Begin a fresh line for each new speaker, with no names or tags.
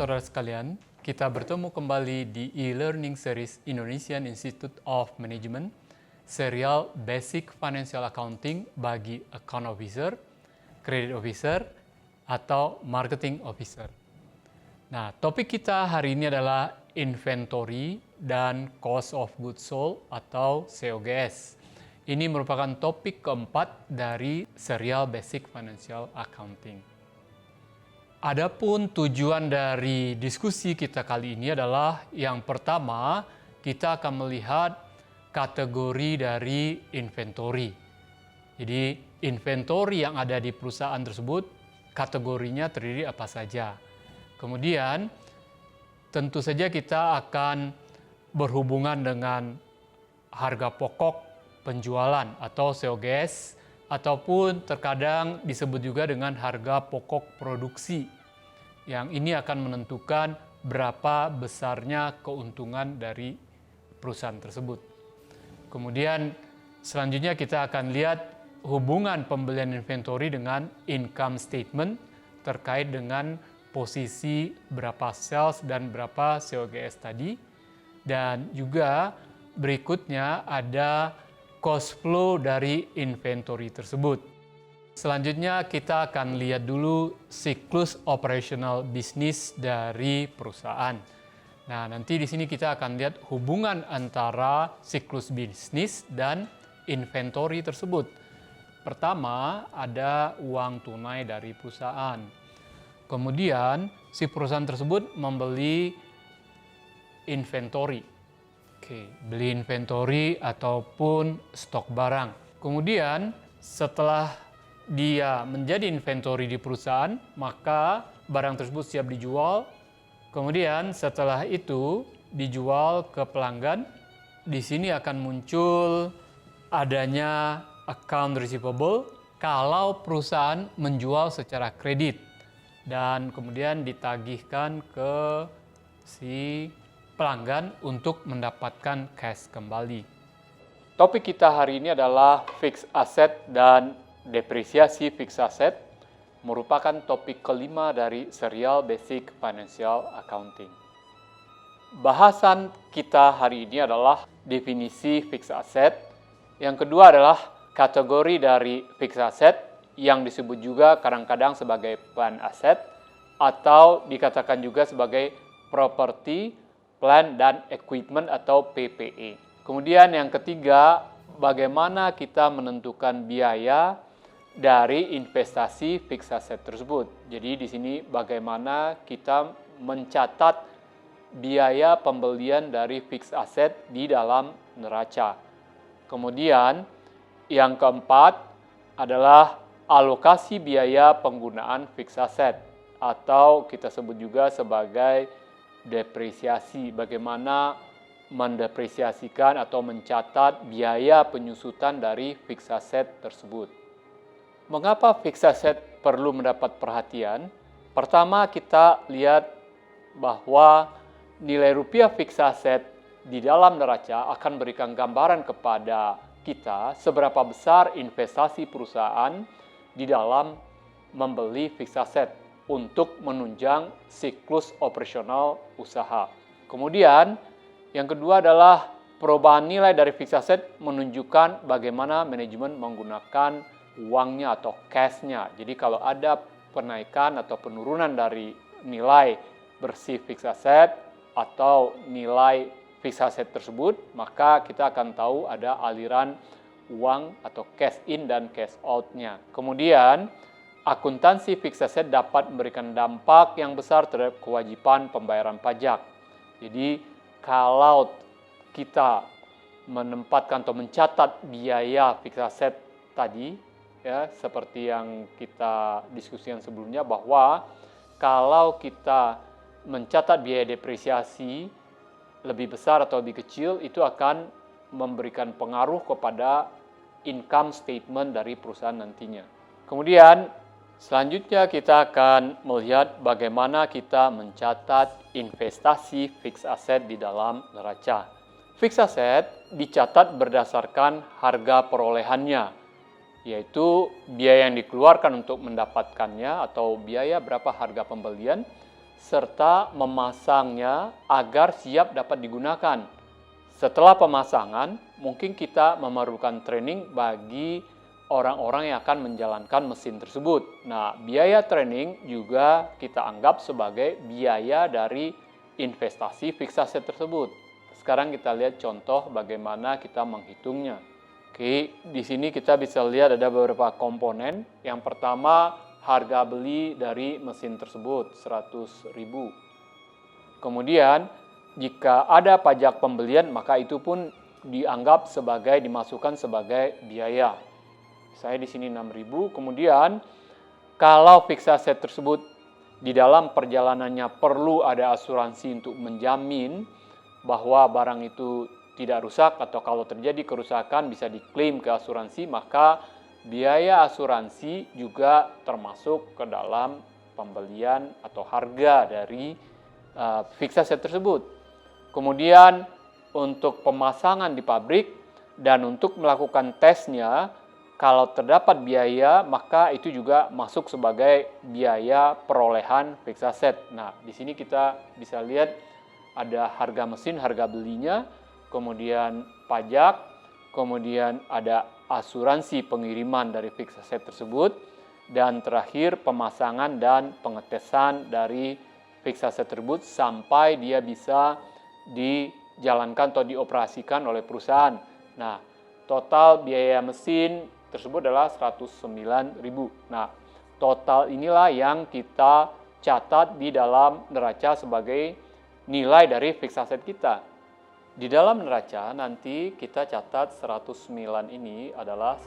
saudara sekalian, kita bertemu kembali di e-learning series Indonesian Institute of Management, serial Basic Financial Accounting bagi Account Officer, Credit Officer, atau Marketing Officer. Nah, topik kita hari ini adalah Inventory dan Cost of Goods Sold atau COGS. Ini merupakan topik keempat dari serial Basic Financial Accounting. Adapun tujuan dari diskusi kita kali ini adalah yang pertama, kita akan melihat kategori dari inventory. Jadi, inventory yang ada di perusahaan tersebut, kategorinya terdiri apa saja. Kemudian, tentu saja kita akan berhubungan dengan harga pokok penjualan atau COGS, ataupun terkadang disebut juga dengan harga pokok produksi. Yang ini akan menentukan berapa besarnya keuntungan dari perusahaan tersebut. Kemudian selanjutnya kita akan lihat hubungan pembelian inventory dengan income statement terkait dengan posisi berapa sales dan berapa COGS tadi. Dan juga berikutnya ada cost flow dari inventory tersebut. Selanjutnya kita akan lihat dulu siklus operational bisnis dari perusahaan. Nah, nanti di sini kita akan lihat hubungan antara siklus bisnis dan inventory tersebut. Pertama, ada uang tunai dari perusahaan. Kemudian, si perusahaan tersebut membeli inventory. Beli inventory ataupun stok barang. Kemudian, setelah dia menjadi inventory di perusahaan, maka barang tersebut siap dijual. Kemudian setelah itu dijual ke pelanggan. Di sini akan muncul adanya account receivable kalau perusahaan menjual secara kredit dan kemudian ditagihkan ke si pelanggan untuk mendapatkan cash kembali. Topik kita hari ini adalah fixed asset dan depresiasi fixed asset, merupakan topik kelima dari serial Basic Financial Accounting. Bahasan kita hari ini adalah definisi fixed asset. Yang kedua adalah kategori dari fixed asset yang disebut juga kadang-kadang sebagai plan asset atau dikatakan juga sebagai property, plant, dan equipment atau PPE. Kemudian yang ketiga, bagaimana kita menentukan biaya dari investasi fixed asset tersebut. Jadi di sini bagaimana kita mencatat biaya pembelian dari fixed asset di dalam neraca. Kemudian yang keempat adalah alokasi biaya penggunaan fixed asset atau kita sebut juga sebagai depresiasi. Bagaimana mendepresiasikan atau mencatat biaya penyusutan dari fixed asset tersebut. Mengapa fixed asset perlu mendapat perhatian? Pertama, kita lihat bahwa nilai rupiah fixed asset di dalam neraca akan berikan gambaran kepada kita seberapa besar investasi perusahaan di dalam membeli fixed asset untuk menunjang siklus operasional usaha. Kemudian, yang kedua adalah perubahan nilai dari fixed asset menunjukkan bagaimana manajemen menggunakan uangnya atau cash-nya. Jadi kalau ada penaikan atau penurunan dari nilai bersih fixed asset atau nilai fixed asset tersebut, maka kita akan tahu ada aliran uang atau cash in dan cash out-nya. Kemudian, akuntansi fixed asset dapat memberikan dampak yang besar terhadap kewajiban pembayaran pajak. Jadi, kalau kita menempatkan atau mencatat biaya fixed asset tadi, ya, seperti yang kita diskusikan sebelumnya bahwa kalau kita mencatat biaya depresiasi lebih besar atau lebih kecil, itu akan memberikan pengaruh kepada income statement dari perusahaan nantinya. Kemudian selanjutnya kita akan melihat bagaimana kita mencatat investasi fixed asset di dalam neraca. Fixed asset dicatat berdasarkan harga perolehannya, yaitu biaya yang dikeluarkan untuk mendapatkannya atau biaya berapa harga pembelian serta memasangnya agar siap dapat digunakan. Setelah pemasangan, mungkin kita memerlukan training bagi orang-orang yang akan menjalankan mesin tersebut. Nah, biaya training juga kita anggap sebagai biaya dari investasi fixed asset tersebut. Sekarang kita lihat contoh bagaimana kita menghitungnya. Oke, di sini kita bisa lihat ada beberapa komponen. Yang pertama, harga beli dari mesin tersebut 100.000. Kemudian jika ada pajak pembelian maka itu pun dianggap sebagai dimasukkan sebagai biaya. Saya di sini 6.000. Kemudian kalau fixed asset tersebut di dalam perjalanannya perlu ada asuransi untuk menjamin bahwa barang itu tidak rusak atau kalau terjadi kerusakan bisa diklaim ke asuransi, maka biaya asuransi juga termasuk ke dalam pembelian atau harga dari fixed asset tersebut. Kemudian untuk pemasangan di pabrik dan untuk melakukan tesnya, kalau terdapat biaya maka itu juga masuk sebagai biaya perolehan fixed asset. Nah, di sini kita bisa lihat ada harga mesin, harga belinya, kemudian pajak, kemudian ada asuransi pengiriman dari fixed asset tersebut, dan terakhir pemasangan dan pengetesan dari fixed asset tersebut sampai dia bisa dijalankan atau dioperasikan oleh perusahaan. Nah, total biaya mesin tersebut adalah 109.000. Nah, total inilah yang kita catat di dalam neraca sebagai nilai dari fixed asset kita. Di dalam neraca nanti kita catat 109 ini adalah